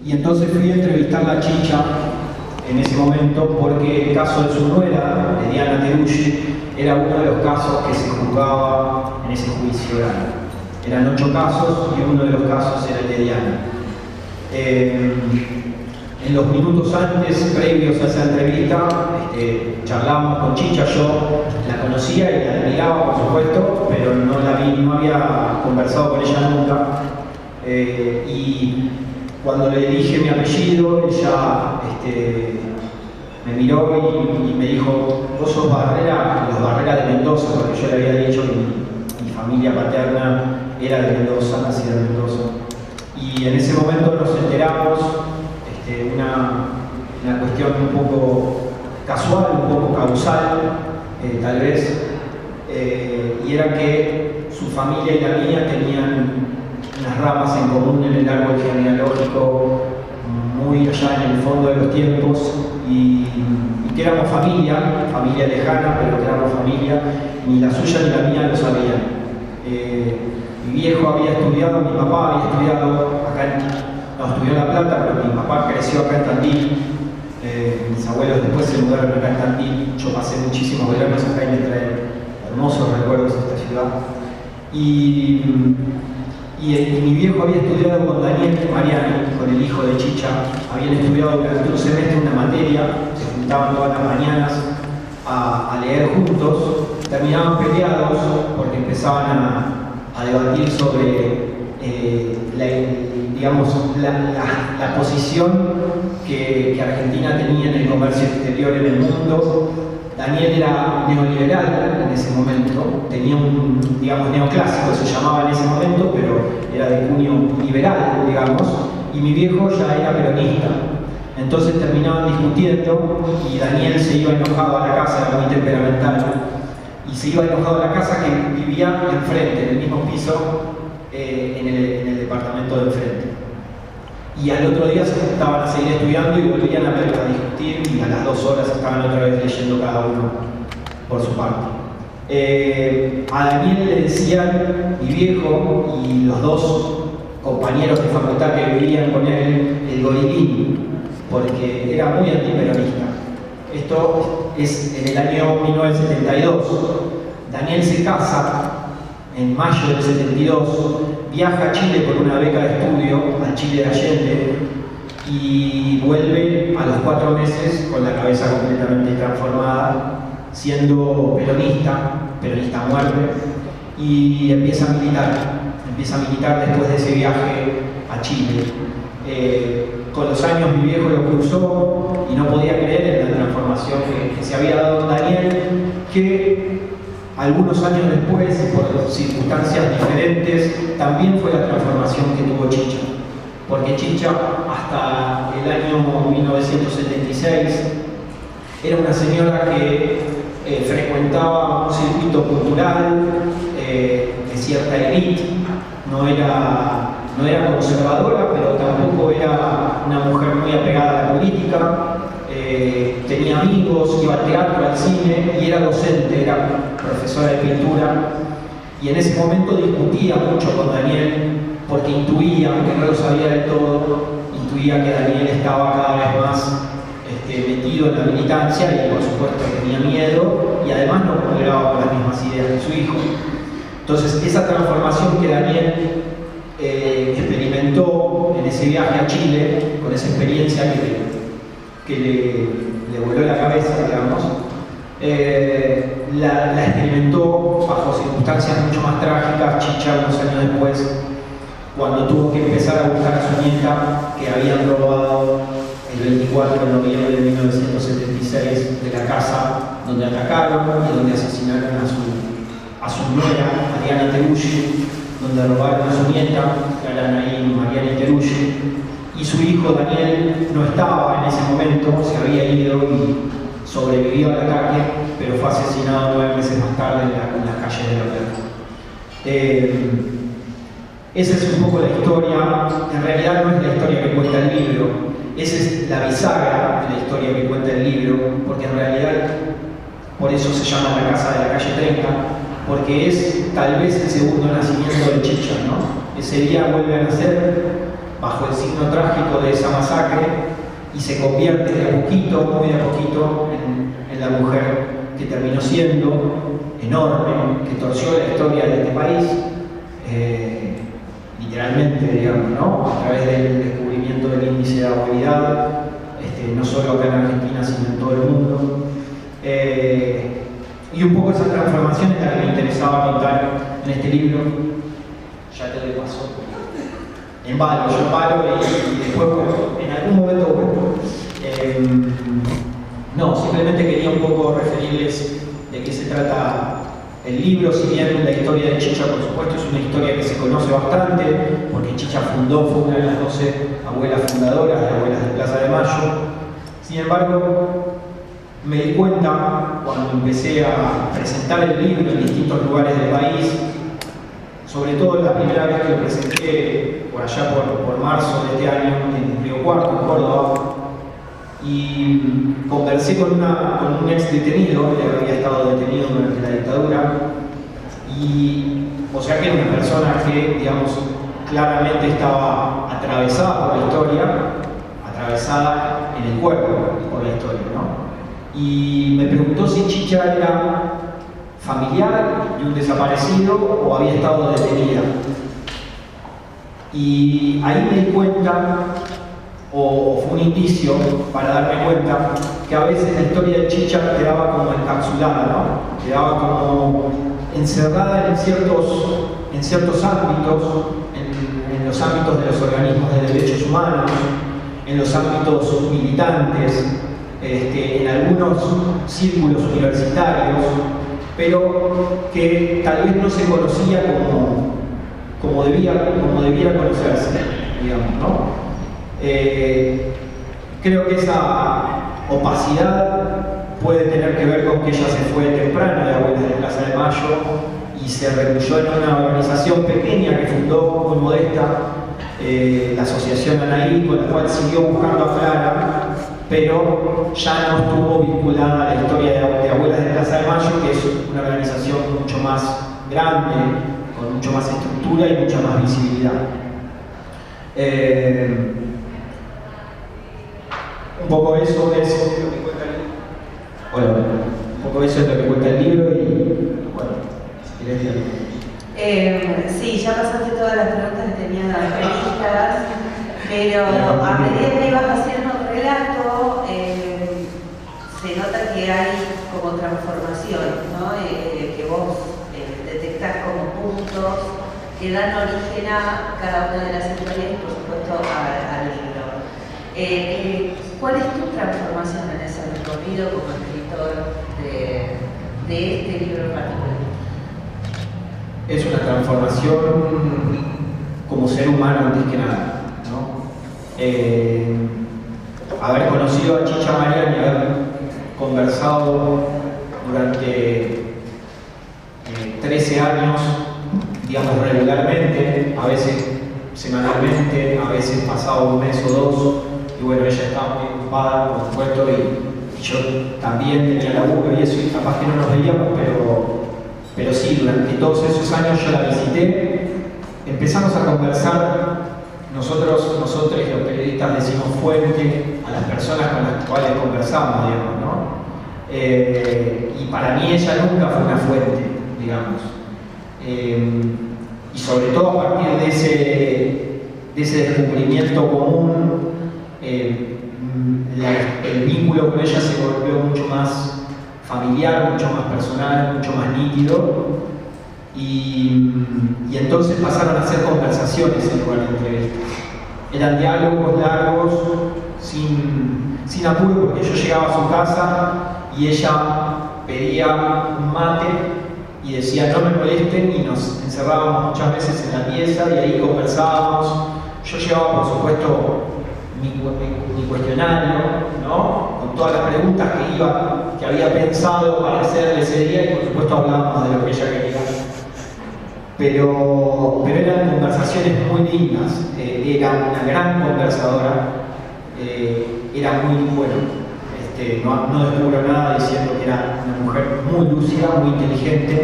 Y entonces fui a entrevistar a Chicha en ese momento porque el caso de su nuera, de Diana Teruggi, era uno de los casos que se juzgaba en ese juicio oral. Eran 8 casos y uno de los casos era el de Diana. En los minutos antes, previos a esa entrevista, charlábamos con Chicha. Yo la conocía y la admiraba, por supuesto, pero no la vi, no había conversado con ella nunca. Y cuando le dije mi apellido, ella me miró y me dijo: vos sos Barrera, los Barrera de Mendoza, porque yo le había dicho que mi familia paterna era de Mendoza, nacida en Mendoza. Y en ese momento nos enteramos, una cuestión un poco casual, un poco causal, tal vez, y era que su familia y la mía tenían unas ramas en común en el árbol genealógico, muy allá en el fondo de los tiempos, y que éramos familia lejana, pero que éramos familia, ni la suya ni la mía lo sabían. Mi viejo había estudiado, mi papá había estudiado acá estudió en La Plata, pero mi papá creció acá en Tandil. Mis abuelos después se mudaron acá en Tandil. Yo pasé muchísimos veranos acá y me traen hermosos recuerdos de esta ciudad. Y mi viejo había estudiado con Daniel Mariani, con el hijo de Chicha. Habían estudiado durante un semestre una materia, se juntaban todas las mañanas a leer juntos. Terminaban peleados porque empezaban a debatir sobre la posición que Argentina tenía en el comercio exterior en el mundo. Daniel era neoliberal en ese momento, tenía un, neoclásico se llamaba en ese momento, pero era de cuño liberal, y mi viejo ya era peronista. Entonces terminaban discutiendo y Daniel se iba enojado a la casa, era muy temperamental, y se iba enojado a la casa que vivía enfrente, en el mismo piso, en el departamento de enfrente. Y al otro día se estaban a seguir estudiando y volvían a discutir, y a las 2 horas estaban otra vez leyendo cada uno por su parte. A Daniel le decían mi viejo y los 2 compañeros de facultad que vivían con él el gorilín, porque era muy antiperonista. Esto es en el año 1972. Daniel se casa en mayo del 72, viaja a Chile por una beca de estudio, al Chile de Allende, y vuelve a los 4 meses con la cabeza completamente transformada, siendo peronista a muerte, y empieza a militar después de ese viaje a Chile. Con los años mi viejo lo cruzó y no podía creer en la transformación que se había dado en Daniel, que algunos años después, por circunstancias diferentes, también fue la transformación que tuvo Chicha. Porque Chicha, hasta el año 1976, era una señora que frecuentaba un circuito cultural de cierta élite. No era conservadora, pero tampoco era una mujer muy apegada a la política. Tenía amigos, iba al teatro, al cine, y era docente, era profesora de pintura. Y en ese momento discutía mucho con Daniel, porque intuía, aunque no lo sabía del todo, intuía que Daniel estaba cada vez más metido en la militancia, y por supuesto tenía miedo, y además no congregaba con las mismas ideas de su hijo. Entonces, esa transformación que Daniel experimentó en ese viaje a Chile, con esa experiencia que le voló la cabeza, la experimentó bajo circunstancias mucho más trágicas. Chicha, unos años después, cuando tuvo que empezar a buscar a su nieta, que habían robado el 24 de noviembre de 1976 de la casa donde atacaron y donde asesinaron a su nuera, Diana Teruggi, donde robaron a su nieta, que eran ahí Mariani Teruggi, y su hijo Daniel no estaba en ese momento, se había ido y sobrevivió al ataque, pero fue asesinado 9 meses más tarde en las calles de La Plata. Esa es un poco la historia. En realidad no es la historia que cuenta el libro, esa es la bisagra de la historia que cuenta el libro, porque en realidad por eso se llama La Casa de la Calle 30, porque es tal vez el segundo nacimiento de Chicha, ¿no? Ese día vuelve a nacer bajo el signo trágico de esa masacre y se convierte de a poquito, muy de a poquito, en la mujer que terminó siendo enorme, que torció la historia de este país, literalmente, digamos, ¿no? A través del descubrimiento del índice de abuelidad, no solo acá en Argentina, sino en todo el mundo. Y un poco esa transformación es la que me interesaba contar en este libro. Ya te doy paso. Embalo, yo embalo y después, bueno, en algún momento vuelvo. No, simplemente quería un poco referirles de qué se trata el libro. Si bien la historia de Chicha, por supuesto, es una historia que se conoce bastante, porque Chicha fue una de las 12 abuelas fundadoras de Abuelas de Plaza de Mayo. Sin embargo, me di cuenta cuando empecé a presentar el libro en distintos lugares del país, sobre todo la primera vez que lo presenté por allá por marzo de este año en Río Cuarto, en Córdoba, y conversé con un ex detenido, él había estado detenido durante la dictadura, y o sea que era una persona que, digamos, claramente estaba atravesada por la historia, atravesada en el cuerpo por la historia, ¿no? Y me preguntó si Chicha era familiar de un desaparecido o había estado detenida. Y ahí me di cuenta, o fue un indicio para darme cuenta, que a veces la historia de Chicha quedaba como encapsulada, ¿no? Quedaba como encerrada en ciertos ámbitos, en los ámbitos de los organismos de derechos humanos, en los ámbitos militantes, en algunos círculos universitarios, pero que tal vez no se conocía como debiera conocerse, digamos, ¿no? Creo que esa opacidad puede tener que ver con que ella se fue temprano de Abuelas de Plaza de Mayo y se recluyó en una organización pequeña que fundó, muy modesta, la Asociación Anaí, con la cual siguió buscando a Clara, pero ya no estuvo vinculada a la historia de Abuelas de Plaza de Mayo, que es una organización mucho más grande, con mucho más estructura y mucha más visibilidad. Un poco eso es lo que cuenta el libro. Bueno, un poco eso es lo que cuenta el libro y, bueno, si querés decir. Sí, ya pasaste todas las preguntas que tenía previstas, pero a medida que ibas haciendo el relato, se nota que hay como transformación, ¿no? Que vos detectás como puntos que dan origen a cada una de las historias y por supuesto al libro. ¿Cuál es tu transformación en ese recorrido como escritor de este libro en particular? Es una transformación como ser humano antes que nada, ¿no? Haber conocido a Chicha Mariani, haber conversado durante 13 años, digamos regularmente, a veces semanalmente, a veces pasado un mes o dos, y bueno, ella estaba muy ocupada, por supuesto, y yo también tenía laburo y eso, y capaz que no nos veíamos, pero sí, durante todos esos años yo la visité, empezamos a conversar, nosotros los periodistas decimos fuente a las personas con las cuales conversamos, digamos, ¿no? Y para mí ella nunca fue una fuente, digamos. Y sobre todo a partir de ese descubrimiento común, el vínculo con ella se volvió mucho más familiar, mucho más personal, mucho más nítido, y entonces pasaron a ser conversaciones en lugar de entrevistas. Eran diálogos largos, sin apuro, porque yo llegaba a su casa y ella pedía un mate y decía no me molesten, y nos encerrábamos muchas veces en la pieza y ahí conversábamos. Yo llevaba, por supuesto, mi cuestionario, ¿no? Con todas las preguntas que había pensado para hacerle ese día, y por supuesto hablábamos de lo que ella quería. Pero eran conversaciones muy lindas, era una gran conversadora, era muy bueno. No descubro nada diciendo que era una mujer muy lúcida, muy inteligente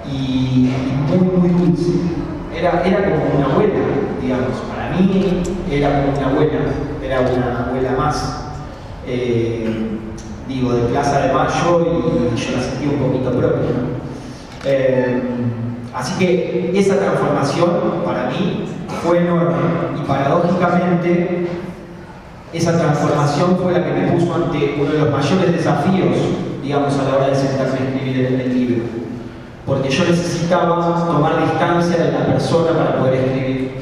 y muy dulce. Era como una abuela, digamos, para para mí era como una abuela más, digo, de Plaza de Mayo, y yo la sentí un poquito propia, ¿no? Así que esa transformación para mí fue enorme, y paradójicamente esa transformación fue la que me puso ante uno de los mayores desafíos, digamos, a la hora de sentarme a escribir el libro, porque yo necesitaba tomar distancia de la persona para poder escribir.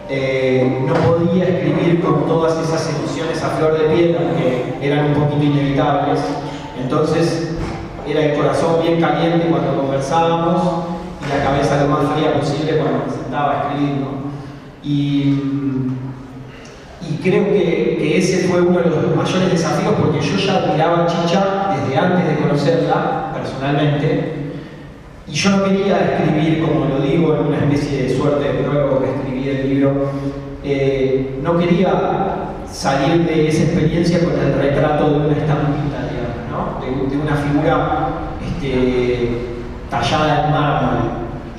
No podía escribir con todas esas emociones a flor de piel, aunque eran un poquito inevitables. Entonces era el corazón bien caliente cuando conversábamos y la cabeza lo más fría posible cuando me sentaba a escribir, ¿no? Y creo que ese fue uno de los mayores desafíos, porque yo ya admiraba a Chicha desde antes de conocerla personalmente, y yo no quería escribir, como lo digo, en una especie de suerte de prólogo que escribí el libro. No quería salir de esa experiencia con el retrato de una estampita, digamos, ¿no? De una figura tallada en mármol.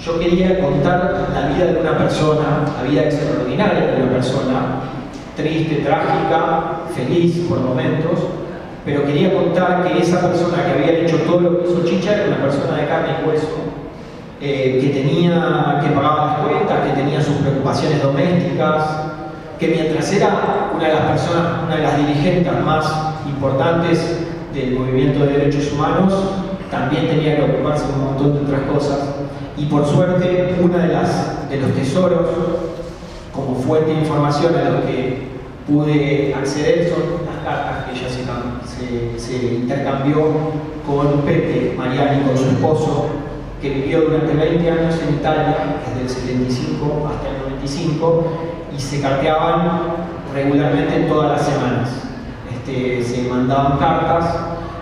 Yo quería contar la vida de una persona, la vida extraordinaria de una persona, triste, trágica, feliz por momentos, pero quería contar que esa persona que había hecho todo lo que hizo Chicha era una persona de carne y hueso, que pagaba las cuentas, que tenía sus preocupaciones domésticas, que mientras era una de las dirigentes más importantes del movimiento de derechos humanos, también tenía que ocuparse de un montón de otras cosas. Y por suerte, uno de los tesoros como fuente de información a los que pude acceder son las cartas que ella se intercambió con Pepe Mariani, con su esposo, que vivió durante 20 años en Italia, desde el 75 hasta el 95, y se carteaban regularmente todas las semanas. Se mandaban cartas.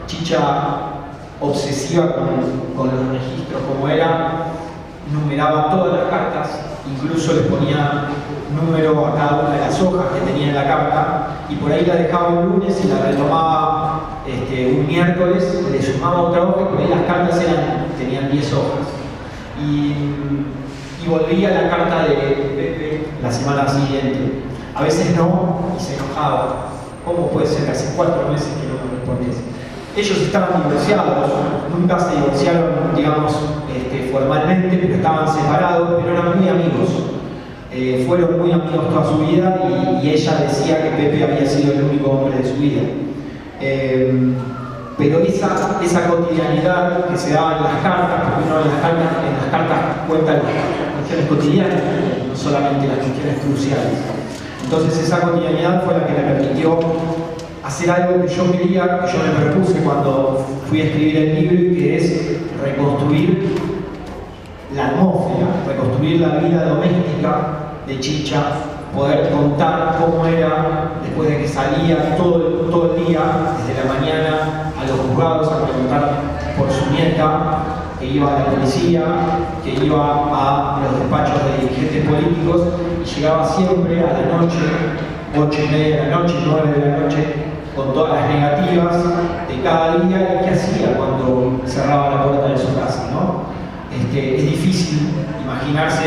Chicha, obsesiva con los registros como era, numeraba todas las cartas, incluso les ponía número a cada una de las hojas que tenía en la carta, y por ahí la dejaba un lunes y la retomaba un miércoles, le sumaba otra hoja, y por ahí las cartas tenían 10 hojas. Y volvía la carta de Pepe la semana siguiente. A veces no, y se enojaba. ¿Cómo puede ser que hace 4 meses que no me respondes? Ellos estaban divorciados, nunca se divorciaron, digamos, formalmente, pero estaban separados, pero eran muy amigos. Fueron muy amigos toda su vida, y ella decía que Pepe había sido el único hombre de su vida. Pero esa cotidianidad que se daba en las cartas, porque uno en las cartas cuenta las cuestiones cotidianas, no solamente las cuestiones cruciales. Entonces esa cotidianidad fue la que le permitió hacer algo que yo quería, que yo me propuse cuando fui a escribir el libro, y que es reconstruir la atmósfera, reconstruir la vida doméstica de Chicha, poder contar cómo era después de que salía todo el día, desde la mañana a los juzgados a preguntar por su nieta, que iba a la policía, que iba a los despachos de dirigentes políticos, y llegaba siempre a la noche, 8:30 de la noche, 9 de la noche, con todas las negativas de cada día, y qué hacía cuando cerraba la puerta de su casa, ¿no? Es difícil imaginarse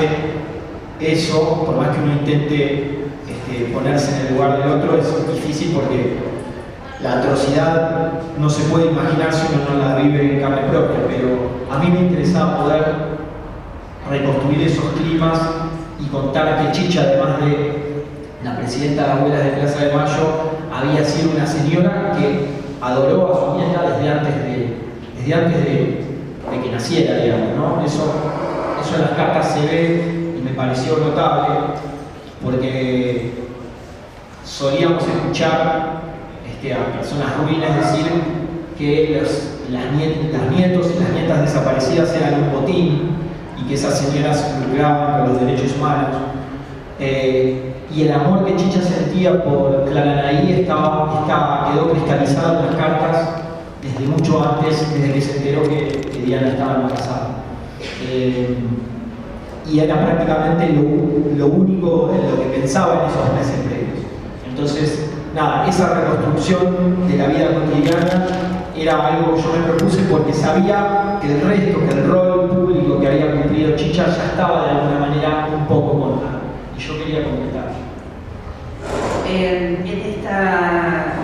eso, por más que uno intente ponerse en el lugar del otro, es difícil porque la atrocidad no se puede imaginar si uno no la vive en carne propia, pero a mí me interesaba poder reconstruir esos climas y contar que Chicha, además de la presidenta de Abuelas de Plaza de Mayo, había sido una señora que adoró a su nieta desde antes de que naciera, digamos, ¿no? Eso en las cartas se ve, y me pareció notable, porque solíamos escuchar a personas ruines decir que los nietos y las nietas desaparecidas eran un botín, y que esas señoras lucraban con los derechos humanos. Y el amor que Chicha sentía por Clara Anaí quedó cristalizado en las cartas desde mucho antes, desde que se enteró que Diana estaba embarazada. Y era prácticamente lo único en lo que pensaba en esos meses previos. Entonces, nada, esa reconstrucción de la vida cotidiana era algo que yo me propuse, porque sabía que el rol público que había cumplido Chicha ya estaba de alguna manera un poco contado. Y yo quería comentar. En esta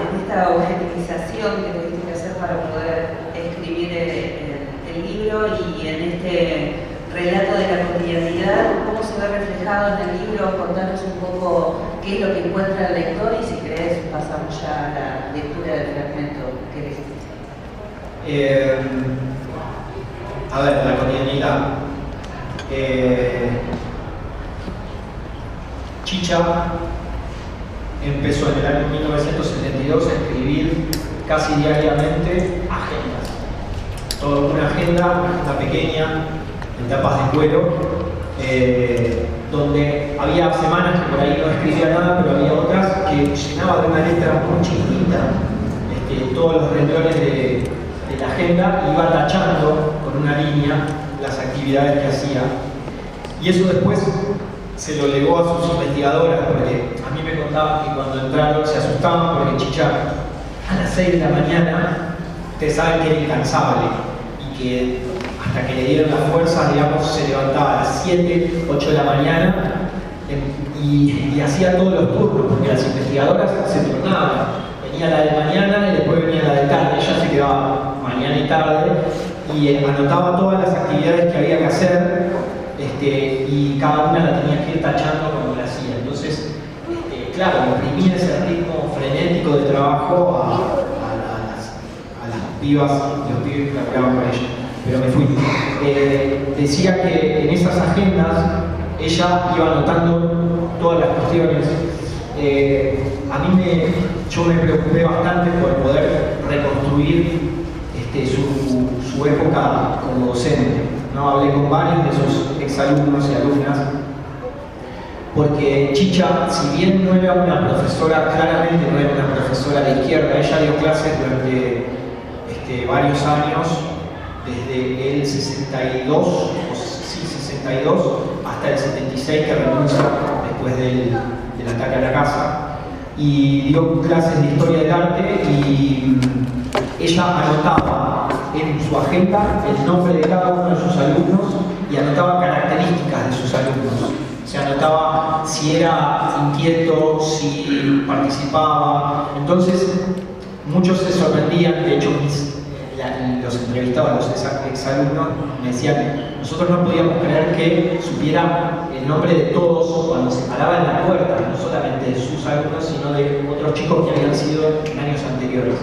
objetivización que tuviste que hacer para poder escribir el libro y en este relato de la cotidianidad, ¿cómo se ve reflejado en el libro? Contanos un poco qué es lo que encuentra el lector y si querés pasamos ya a la lectura del fragmento que leíste. A ver, la cotidianidad. Chicha empezó en el año 1972 a escribir casi diariamente agendas. Toda una agenda pequeña, en tapas de cuero, donde había semanas que por ahí no escribía nada, pero había otras que llenaba de una letra muy chiquitita todos los renglones de la agenda y iba tachando con una línea las actividades que hacía. Y eso después se lo legó a sus investigadoras, porque a mí me contaban que cuando entraron se asustaban porque Chicha a las 6 de la mañana, ustedes saben que era incansable y que hasta que le dieron las fuerzas, digamos, se levantaba a las 7, 8 de la mañana y hacía todos los turnos, porque las investigadoras se turnaban. Venía la de mañana y después venía la de tarde. Ella se quedaba mañana y tarde y anotaba todas las actividades que había que hacer y cada una la tenía que ir tachando cuando la hacía. Entonces, claro, imprimía ese ritmo frenético de trabajo a las pibas, los pibes que laburaban con ella. Pero me fui. Decía que en esas agendas ella iba anotando todas las cuestiones. Yo me preocupé bastante por poder reconstruir su época como docente, ¿no? Hablé con varios de sus exalumnos y alumnas, porque Chicha, si bien no era una profesora, claramente no era una profesora de izquierda, ella dio clases durante varios años, desde el 62 hasta el 76, que renuncia después del ataque a la casa, y dio clases de historia del arte y ella anotaba en su agenda el nombre de cada uno de sus alumnos y anotaba características de sus alumnos. Se anotaba si era inquieto, si participaba. Entonces, muchos se sorprendían. De hecho, los entrevistados, los exalumnos, me decían: nosotros no podíamos creer que supiera el nombre de todos cuando se paraba en la puerta, no solamente de sus alumnos, sino de otros chicos que habían sido en años anteriores.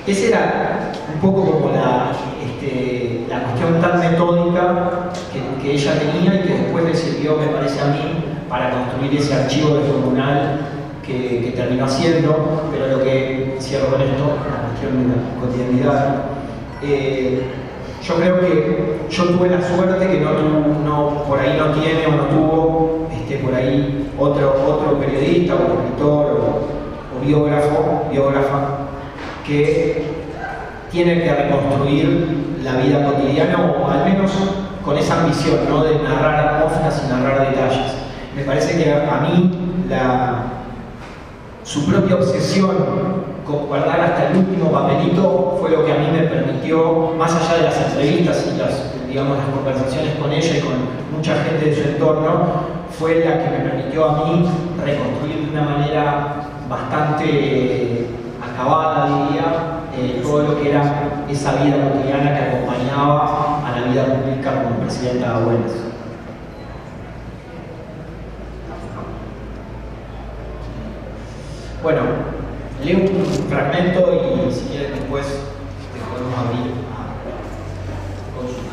Esa era un poco como la cuestión tan metódica que ella tenía y que después le sirvió, me parece a mí, para construir ese archivo de comunal que terminó haciendo. Pero lo que cierro con esto, la cuestión de la cotidianidad, yo creo que yo tuve la suerte que por ahí no tiene o no tuvo por ahí otro periodista o escritor o biógrafa que tiene que reconstruir la vida cotidiana, o al menos con esa ambición, ¿no?, de narrar atmósferas y narrar detalles. Me parece que a mí su propia obsesión con guardar hasta el último papelito fue lo que a mí me permitió, más allá de las entrevistas y las conversaciones con ella y con mucha gente de su entorno, fue la que me permitió a mí reconstruir de una manera bastante acabada, diría, todo lo que era esa vida cotidiana que acompañaba a la vida pública como presidenta de Abuelas. Bueno, leo un fragmento y si quieren después podemos abrir a consulta.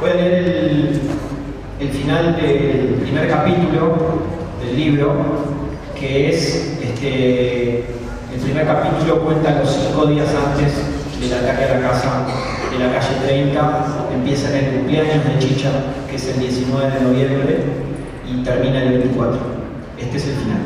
Voy a leer el final del primer capítulo del libro, que es el primer capítulo cuenta los 5 días antes del ataque a la casa de la calle 30, empieza en el cumpleaños de Chicha, que es el 19 de noviembre, y termina el 24. Este es el final.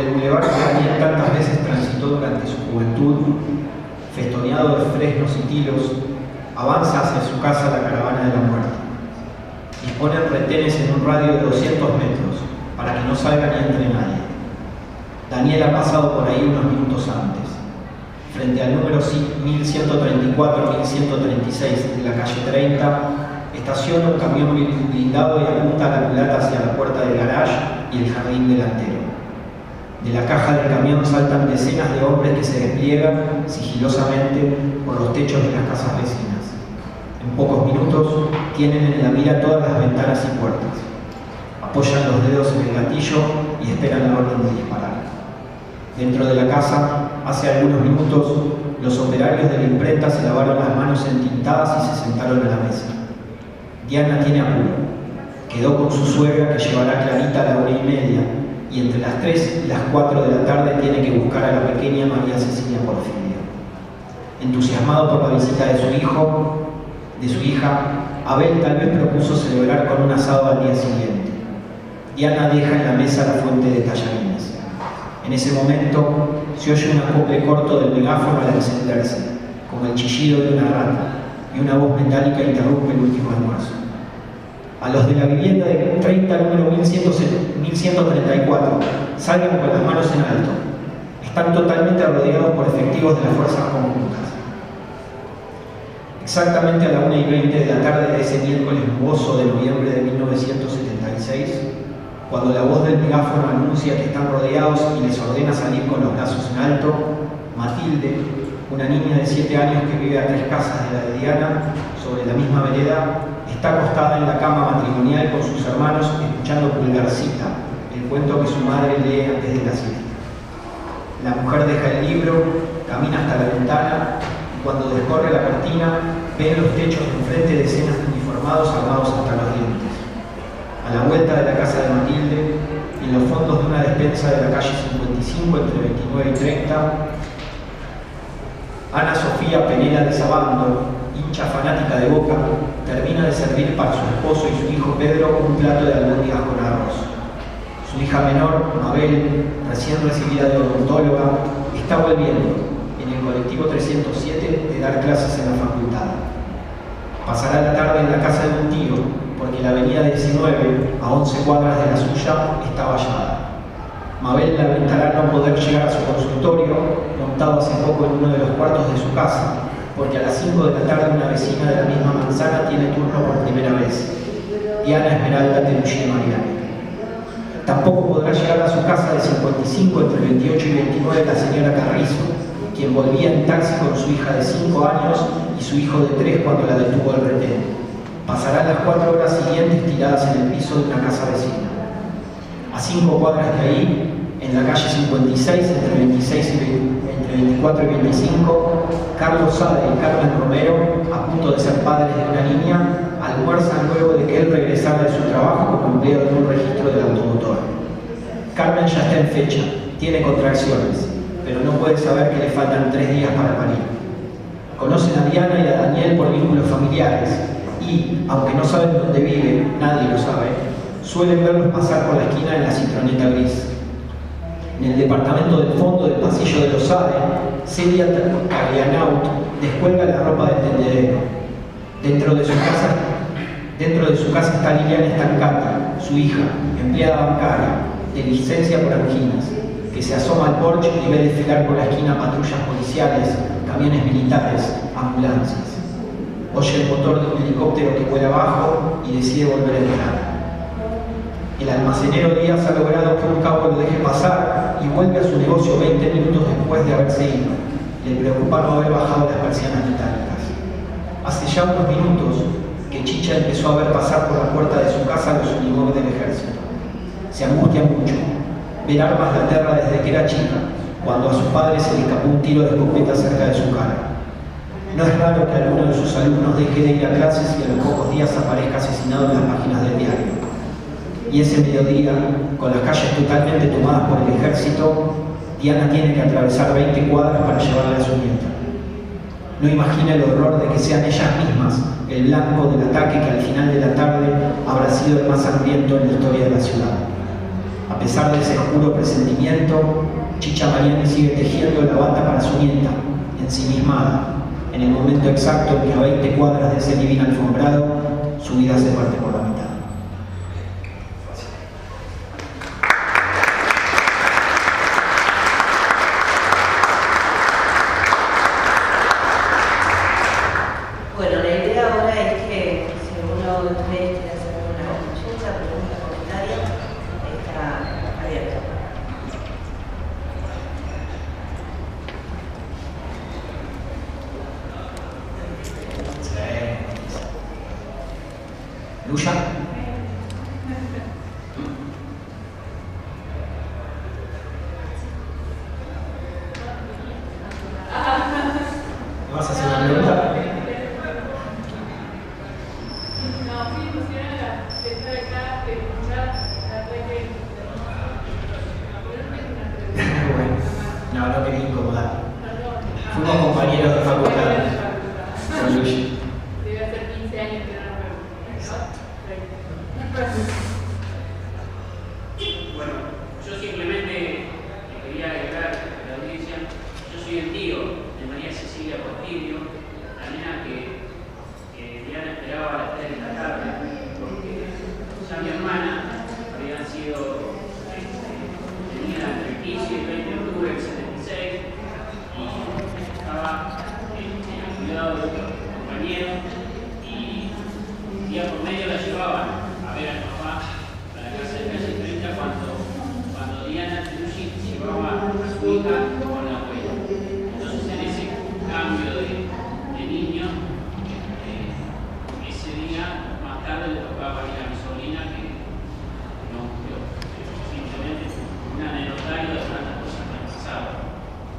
el bulevar que Daniel tantas veces transitó durante su juventud, festoneado de fresnos y tilos, avanza hacia su casa la caravana de la muerte. Disponen retenes en un radio de 200 metros para que no salga ni entre nadie. Daniel ha pasado por ahí unos minutos antes. Frente al número 1134-1136 de la calle 30, estaciona un camión blindado y apunta la culata hacia la puerta del garage y el jardín delantero. De la caja del camión saltan decenas de hombres que se despliegan sigilosamente por los techos de las casas vecinas. En pocos minutos tienen en la mira todas las ventanas y puertas. Apoyan los dedos en el gatillo y esperan la orden de disparar. Dentro de la casa, hace algunos minutos, los operarios de la imprenta se lavaron las manos entintadas y se sentaron a la mesa. Diana tiene apuro. Quedó con su suegra que llevará Clarita a la 1:30 y entre las 3 y las 4 de la tarde tiene que buscar a la pequeña María Cecilia Porfirio. Entusiasmado por la visita de su hija, Abel tal vez propuso celebrar con un asado al día siguiente. Diana deja en la mesa la fuente de tallarines. En ese momento se oye un acople corto del megáfono al encenderse, como el chillido de una rata, y una voz metálica interrumpe el último almuerzo. A los de la vivienda de 30, número 1134, salgan con las manos en alto. Están totalmente rodeados por efectivos de las fuerzas conjuntas. Exactamente a la 1:20 de la tarde de ese miércoles nuboso de noviembre de 1976, cuando la voz del megáfono anuncia que están rodeados y les ordena salir con los brazos en alto, Matilde, una niña de 7 años que vive a 3 casas de la de Diana, sobre la misma vereda, está acostada en la cama matrimonial con sus hermanos escuchando Pulgarcita, el cuento que su madre lee antes de la siesta. La mujer deja el libro, camina hasta la ventana y cuando descorre la cortina ve en los techos de enfrente decenas de uniformados armados hasta los dientes. A la vuelta de la casa de Matilde, en los fondos de una despensa de la calle 55 entre 29 y 30, Ana Sofía Penela de Sabando, hincha fanática de Boca, termina de servir para su esposo y su hijo Pedro un plato de albóndigas con arroz. Su hija menor, Mabel, recién recibida de odontóloga, está volviendo, en el colectivo 307, de dar clases en la facultad. Pasará la tarde en la casa de un tío, porque la avenida 19, a 11 cuadras de la suya, está vallada. Mabel lamentará no poder llegar a su consultorio, montado hace poco en uno de los cuartos de su casa, porque a las 5 de la tarde una vecina de la misma manzana tiene turno por primera vez, Diana Esmeralda Tenucci Mariani. Tampoco podrá llegar a su casa de 55 entre 28 y 29 la señora Carrizo, quien volvía en taxi con su hija de 5 años y su hijo de 3 cuando la detuvo el retén. Pasará las 4 horas siguientes tiradas en el piso de una casa vecina. A 5 cuadras de ahí, en la calle 56, entre 24 y 25, Carlos Sade y Carmen Romero, a punto de ser padres de una niña, almuerzan luego de que él regresara de su trabajo como empleado en un registro del automotor. Carmen ya está en fecha, tiene contracciones, pero no puede saber que le faltan 3 días para parir. Conocen a Diana y a Daniel por vínculos familiares y, aunque no saben dónde vive, nadie lo sabe, suelen verlos pasar por la esquina en la Citroneta gris. En el departamento del fondo del pasillo de los Sade, Celia Taglianaut descuelga la ropa del tendedero. Dentro de su casa está Liliana Stancati, su hija, empleada bancaria, de licencia por anginas, que se asoma al porche y ve desfilar por la esquina patrullas policiales, camiones militares, ambulancias. Oye el motor de un helicóptero que vuela abajo y decide volver a entrar. El almacenero Díaz ha logrado que un cabo lo deje pasar y vuelve a su negocio 20 minutos después de haberse ido. Le preocupa no haber bajado las persianas metálicas. Hace ya unos minutos que Chicha empezó a ver pasar por la puerta de su casa a los uniformes del ejército. Se angustia mucho. Ver armas de aterra desde que era chica, cuando a su padre se le escapó un tiro de escopeta cerca de su cara. No es raro que alguno de sus alumnos deje de ir a clases y a los pocos días aparezca asesinado en las páginas del diario. Y ese mediodía, con las calles totalmente tomadas por el ejército, Diana tiene que atravesar 20 cuadras para llevarle a su nieta. No imagina el horror de que sean ellas mismas el blanco del ataque que al final de la tarde habrá sido el más sangriento en la historia de la ciudad. A pesar de ese oscuro presentimiento, Chicha Mariani sigue tejiendo la banda para su nieta, ensimismada, en el momento exacto en que a 20 cuadras de ese living alfombrado, su vida se parte por la mitad. Bueno, la idea ahora es que si alguno de ustedes quiere hacer alguna consulta, pregunta, comentario, está abierto. Luya. ¿Me vas a hacer una pregunta? Bueno, no quería incomodar. Fuimos compañeros de facultad con Luigi. Debe hacer 15 años que no nos vemos. Exacto. Bueno, yo simplemente quería agregar a la audiencia, yo soy el tío de María Cecilia Portillo, la nena que Diana esperaba a las 3 de la tarde, porque ya mi hermana había sido tenida entre el 15 y el 20 de octubre del 76 y estaba en el cuidado de otro compañero y día por medio la llevaban a ver al papá a la casa de calle 30 cuando Diana Trucci llevaba a su hija con la abuela. Entonces en ese cambio de niño, ese día más tarde le tocaba ir a mi sobrina que no murió. Simplemente un anecdotario de tantas cosas que han pasado.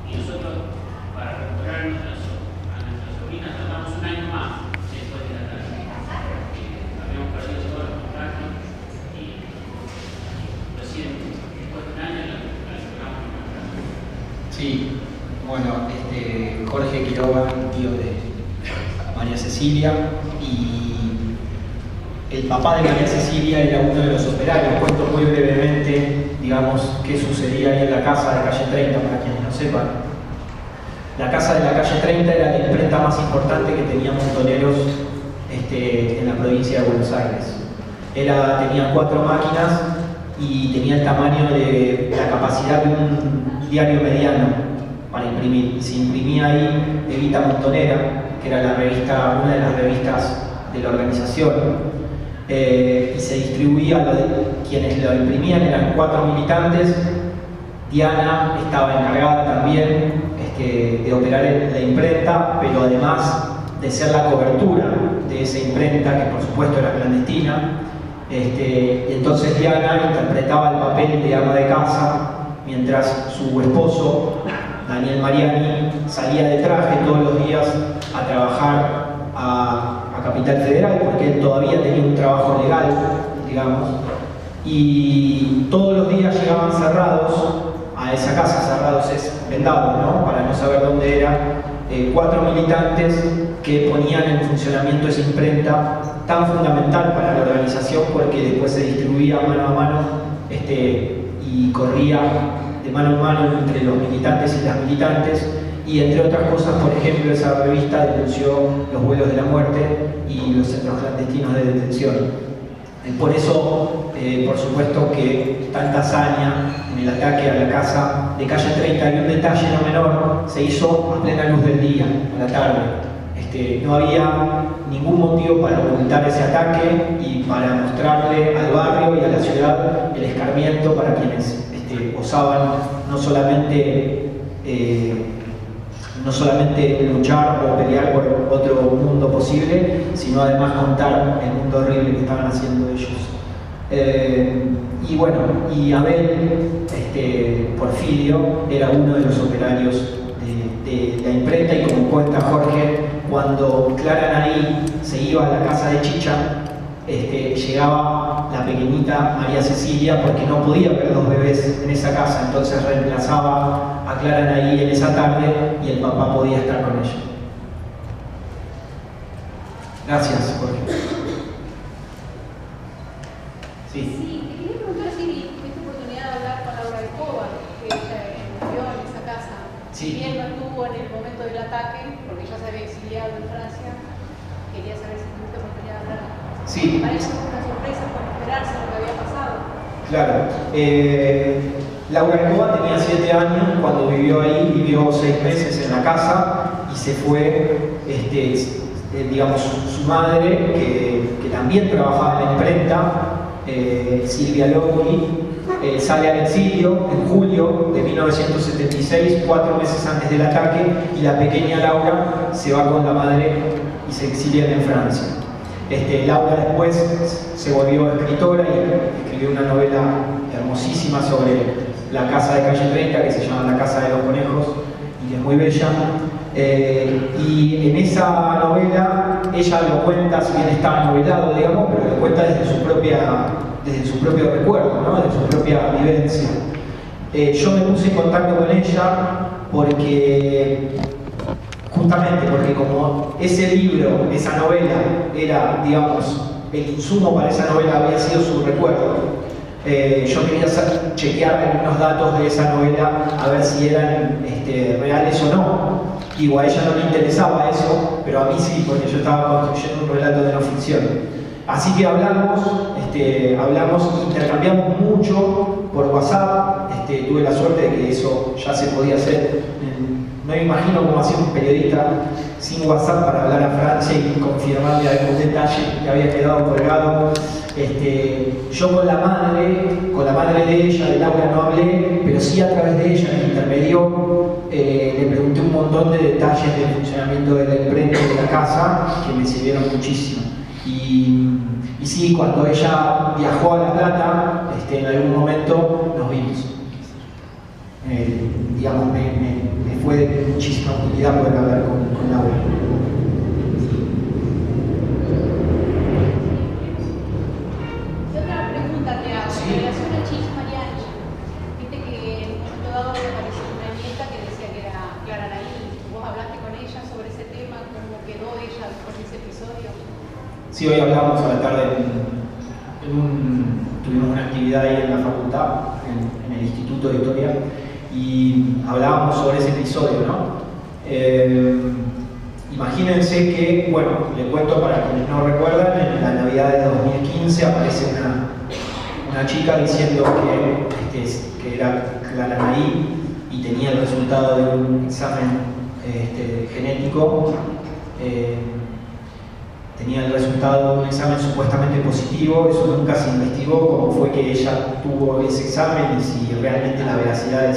Y nosotros, para recuperar a nuestra sobrina, tratamos un año más después de la tarde. Habíamos perdido todos los contactos y recién después de un año la logramos encontrar. Sí, bueno, Jorge Quiroga, tío de María Cecilia, y el papá de María Cecilia era uno de los operarios. Cuento muy brevemente, digamos, qué sucedía ahí en la casa de calle 30, para quienes no sepan. La casa de la calle 30 era la imprenta más importante que tenía Montoneros en la provincia de Buenos Aires. Tenía 4 máquinas y tenía el tamaño de la capacidad de un diario mediano para imprimir. Se imprimía ahí Evita Montonera, que era una de las revistas de la organización, y se distribuía, quienes lo imprimían eran 4 militantes. Diana estaba encargada también de operar la imprenta, pero además de ser la cobertura de esa imprenta, que por supuesto era clandestina. Entonces Diana interpretaba el papel de ama de casa, mientras su esposo, Daniel Mariani, salía de traje todos los días a trabajar a Capital Federal, porque él todavía tenía un trabajo legal, digamos, y todos los días llegaban cerrados a esa casa, cerrados es vendados, ¿no? Para no saber dónde era, 4 militantes que ponían en funcionamiento esa imprenta tan fundamental para la organización, porque después se distribuía mano a mano y corría de mano en mano entre los militantes y las militantes, y entre otras cosas, por ejemplo, esa revista denunció los vuelos de la muerte y los centros clandestinos de detención. Por eso, por supuesto que tanta hazaña en el ataque a la casa de calle 30, y un detalle no menor, se hizo a plena luz del día, a la tarde. No había ningún motivo para ocultar ese ataque y para mostrarle al barrio y a la ciudad el escarmiento para quienes osaban no solamente luchar o pelear por otro mundo posible, sino además contar el mundo horrible que estaban haciendo ellos. Y bueno, y Abel Porfirio era uno de los operarios de la imprenta, y como cuenta Jorge, cuando Clara Narí se iba a la casa de Chicha, llegaba la pequeñita María Cecilia, porque no podía ver 2 bebés en esa casa, entonces reemplazaba a Clara Narí en esa tarde y el papá podía estar con ella. Gracias, Jorge. Sí. Sí, quería preguntar si esta oportunidad Sí. Si él no estuvo en el momento del ataque, porque ya se había exiliado en Francia, quería saber si tuviste oportunidad de hablar. Sí. Para ella fue una sorpresa por esperarse lo que había pasado. Claro. Laura Escobar tenía 7 años cuando vivió ahí, vivió 6 meses en la casa y se fue, digamos, su madre, que también trabajaba en la imprenta, Silvia Logui, sale al exilio en julio de 1976, 4 meses antes del ataque, y la pequeña Laura se va con la madre y se exilian en Francia. Laura después se volvió escritora y escribió una novela hermosísima sobre la casa de calle 30 que se llama La Casa de los Conejos y que es muy bella. Y en esa novela ella lo cuenta, si bien está novelado, digamos, pero lo cuenta desde su propio recuerdo, ¿no? Desde su propia vivencia. Yo me puse en contacto con ella justamente porque como ese libro, esa novela, era, digamos, el insumo para esa novela había sido su recuerdo, yo quería chequear algunos datos de esa novela a ver si eran reales o no. Digo, a ella no le interesaba eso, pero a mí sí, porque yo estaba construyendo un relato de no ficción. Así que hablamos, intercambiamos mucho por WhatsApp. Tuve la suerte de que eso ya se podía hacer. No me imagino cómo hacía un periodista sin WhatsApp para hablar a Francia y confirmarle algún detalle que había quedado colgado. Yo con la madre de ella, de Laura, no hablé, pero sí a través de ella, que intermedió, le pregunté un montón de detalles del funcionamiento de la imprenta de la casa que me sirvieron muchísimo. Y sí, cuando ella viajó a La Plata, en algún momento nos vimos. Digamos, me fue de muchísima utilidad poder hablar con Laura. Y otra pregunta te hago, en relación a Chicha Mariani, viste que en un momento dado apareció una nieta que decía que era Clara Laí. ¿Vos hablaste con ella sobre ese tema? ¿Cómo quedó ella después de ese episodio? Sí, hoy hablamos a la tarde tuvimos una actividad ahí en la facultad, en el Instituto de Historia, y hablábamos sobre ese episodio, ¿no? Imagínense que, bueno, le cuento para quienes no recuerdan, en la Navidad de 2015 aparece una chica diciendo que era Clara Laí y tenía el resultado de un examen genético. Tenía el resultado de un examen supuestamente positivo, eso nunca se investigó cómo fue que ella tuvo ese examen y si realmente la veracidad de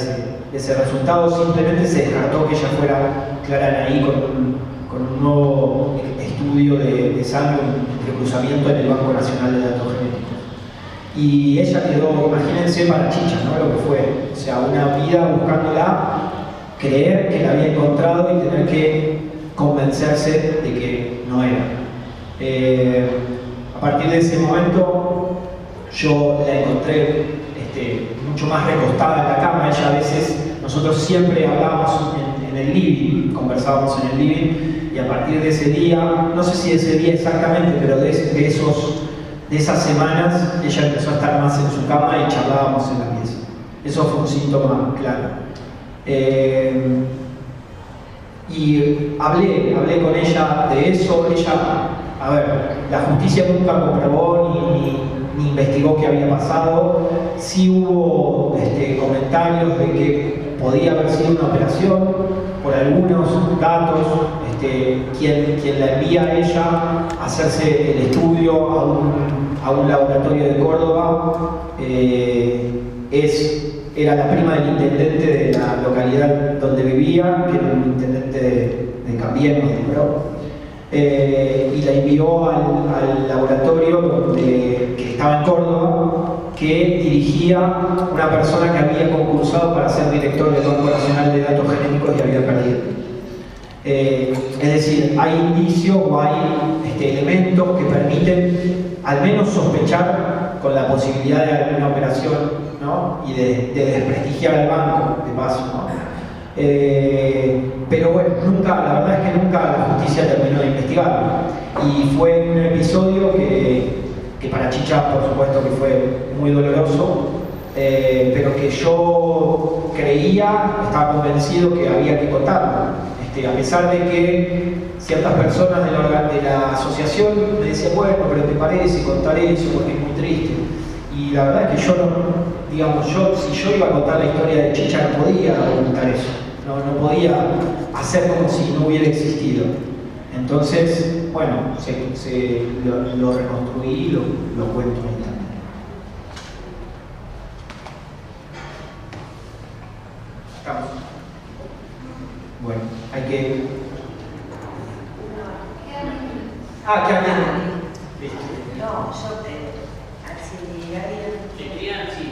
ese resultado. Simplemente se descartó que ella fuera Clara Laí con un nuevo estudio de sangre, de cruzamiento en el Banco Nacional de Datos Genéticos. Y ella quedó, imagínense, para chicha, ¿no? Lo que fue, o sea, una vida buscándola, creer que la había encontrado y tener que convencerse de que no era. A partir de ese momento yo la encontré mucho más recostada en la cama. Ella a veces, nosotros siempre hablábamos en el living, conversábamos en el living, y a partir de ese día, no sé si ese día exactamente, pero de esas semanas ella empezó a estar más en su cama y charlábamos en la pieza. Eso fue un síntoma claro. Y hablé con ella de eso. Ella, a ver, la justicia nunca comprobó ni investigó qué había pasado. Sí hubo comentarios de que podía haber sido una operación por algunos datos. Quien la envía a ella a hacerse el estudio a un laboratorio de Córdoba era la prima del intendente de la localidad donde vivía, que era un intendente de Cambiemos, y la envió al laboratorio que estaba en Córdoba, que dirigía una persona que había concursado para ser director del Banco Nacional de Datos Genéticos y había perdido. Es decir, hay indicios o hay elementos que permiten al menos sospechar con la posibilidad de alguna operación, ¿no? Y de desprestigiar al banco, de paso, ¿no? Pero bueno, la verdad es que nunca la justicia terminó de investigarlo. Y fue un episodio que para Chicha, por supuesto, que fue muy doloroso. pero que yo creía, estaba convencido que había que contarlo. A pesar de que ciertas personas de la asociación me decían, bueno, pero ¿te parece contar eso porque es muy triste? Y la verdad es que yo no, digamos, si yo iba a contar la historia de Chicha no podía contar eso, no podía hacer como si no hubiera existido. Entonces, bueno, lo reconstruí y lo cuento ahí también. Estamos. Bueno, hay que... ¿qué alguien? Listo. No, yo si Quería, sí.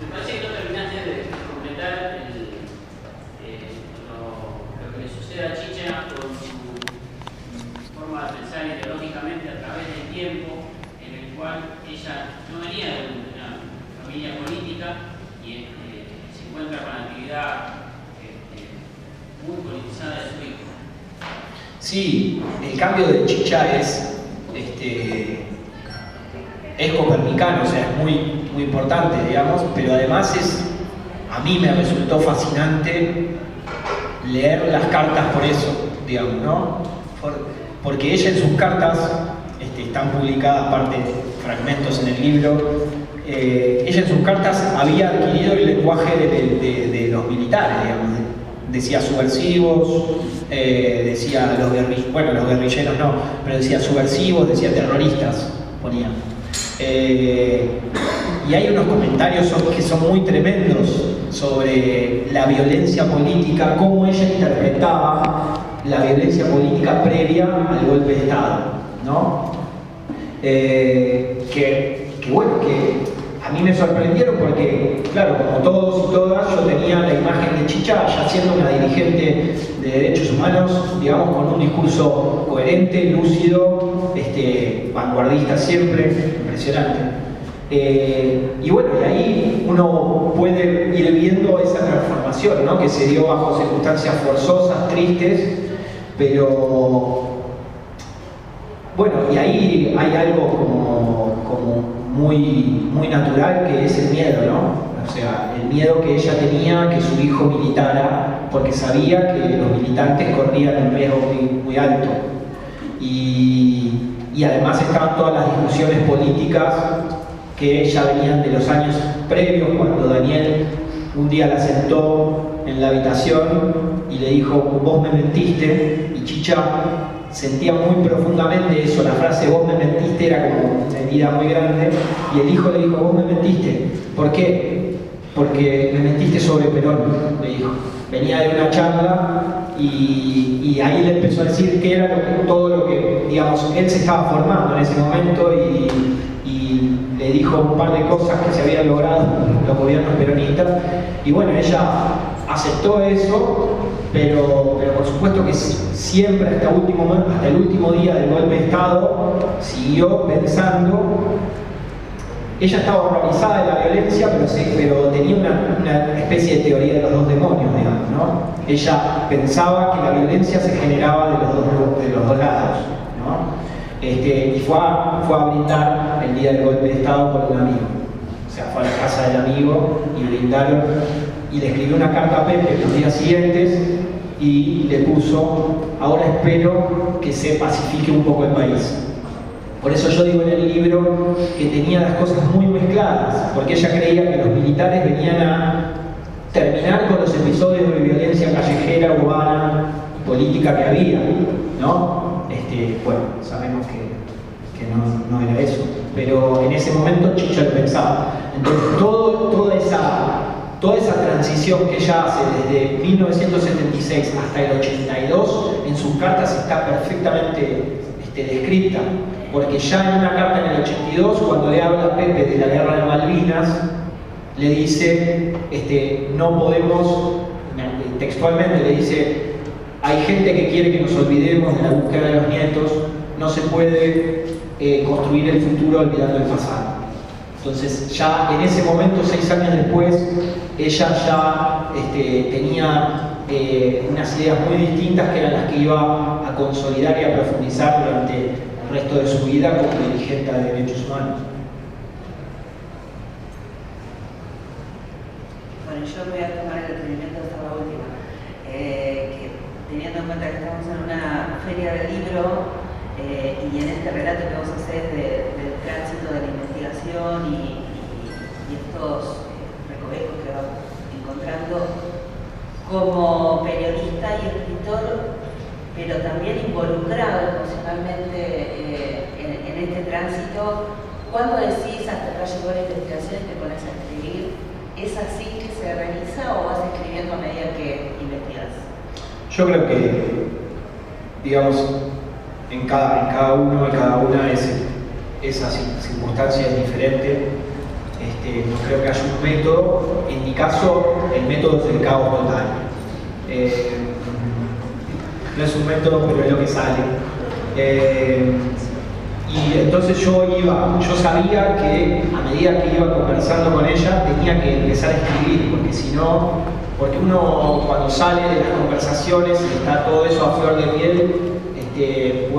Me parece que no terminaste de completar lo que le sucede a Chicha con su forma de pensar ideológicamente a través del tiempo, en el cual ella no venía de una familia política y se encuentra con la actividad muy politizada de su hijo. Sí, el cambio de Chicha es copernicano, o sea, es muy, muy importante, digamos, pero además a mí me resultó fascinante leer las cartas por eso, digamos, ¿no? Porque ella en sus cartas, están publicadas aparte fragmentos en el libro, ella en sus cartas había adquirido el lenguaje de los militares, digamos, decía subversivos, decía los guerrilleros no, pero decía subversivos, decía terroristas, ponía. Y hay unos comentarios que son muy tremendos sobre la violencia política, cómo ella interpretaba la violencia política previa al golpe de Estado, ¿no? Que a mí me sorprendieron porque, claro, como todos y todas, yo tenía la imagen de Chicha ya siendo una dirigente de derechos humanos, digamos, con un discurso coherente, lúcido, vanguardista siempre, impresionante. Y bueno, y ahí uno puede ir viendo esa transformación, ¿no? Que se dio bajo circunstancias forzosas, tristes, pero bueno, y ahí hay algo como muy natural, que es el miedo, ¿no? O sea, el miedo que ella tenía que su hijo militara, porque sabía que los militantes corrían un riesgo muy alto. Y además estaban todas las discusiones políticas que ya venían de los años previos, cuando Daniel un día la sentó en la habitación y le dijo, vos me mentiste, y Chicha sentía muy profundamente eso, la frase vos me mentiste era como una herida muy grande, y el hijo le dijo, vos me mentiste, ¿por qué? Porque me mentiste sobre Perón, le dijo. Venía de una charla y ahí le empezó a decir que era todo lo que, digamos, él se estaba formando en ese momento y le dijo un par de cosas que se habían logrado los gobiernos peronistas, y bueno, ella aceptó eso, pero por supuesto que siempre hasta el último día del golpe de Estado siguió pensando. Ella estaba horrorizada de la violencia, pero tenía una especie de teoría de los dos demonios, digamos, ¿no? Ella pensaba que la violencia se generaba de los dos lados, ¿no? Y fue a brindar el día del golpe de Estado con un amigo. O sea, fue a la casa del amigo y brindaron, y le escribió una carta a Pepe los días siguientes y le puso, ahora espero que se pacifique un poco el país. Por eso yo digo en el libro que tenía las cosas muy mezcladas, porque ella creía que los militares venían a terminar con los episodios de violencia callejera, urbana y política que había, ¿no? Bueno, sabemos que no era eso, pero en ese momento Chicha lo pensaba. Entonces toda esa transición que ella hace desde 1976 hasta el 82, en sus cartas está perfectamente descrita. Porque ya en una carta en el 82, cuando le habla a Pepe de la guerra de Malvinas, le dice, no podemos, textualmente le dice, hay gente que quiere que nos olvidemos de la búsqueda de los nietos, no se puede construir el futuro olvidando el pasado. Entonces ya en ese momento, 6 años después, ella ya tenía unas ideas muy distintas que eran las que iba a consolidar y a profundizar durante el resto de su vida como dirigente de derechos humanos. yo me voy a tomar el atrevimiento de hacer la última, que teniendo en cuenta que estamos en una feria del libro y en este relato que vamos a hacer del tránsito de la investigación y estos recovecos que vamos encontrando como periodista y escritor, pero también involucrado emocionalmente en este tránsito, ¿cuándo decís hasta acá llegó la investigación y te pones a escribir? ¿Es así que se realiza o vas escribiendo a medida que investigas? Yo creo que, digamos, en cada uno y cada una esa circunstancia es diferente. No creo que haya un método. En mi caso, el método es el caos total. No es un método, pero es lo que sale. Y entonces yo sabía que a medida que iba conversando con ella tenía que empezar a escribir, porque si no, porque uno cuando sale de las conversaciones y está todo eso a flor de piel, es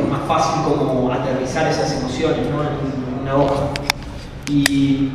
más fácil como aterrizar esas emociones, ¿no? En una hoja. Y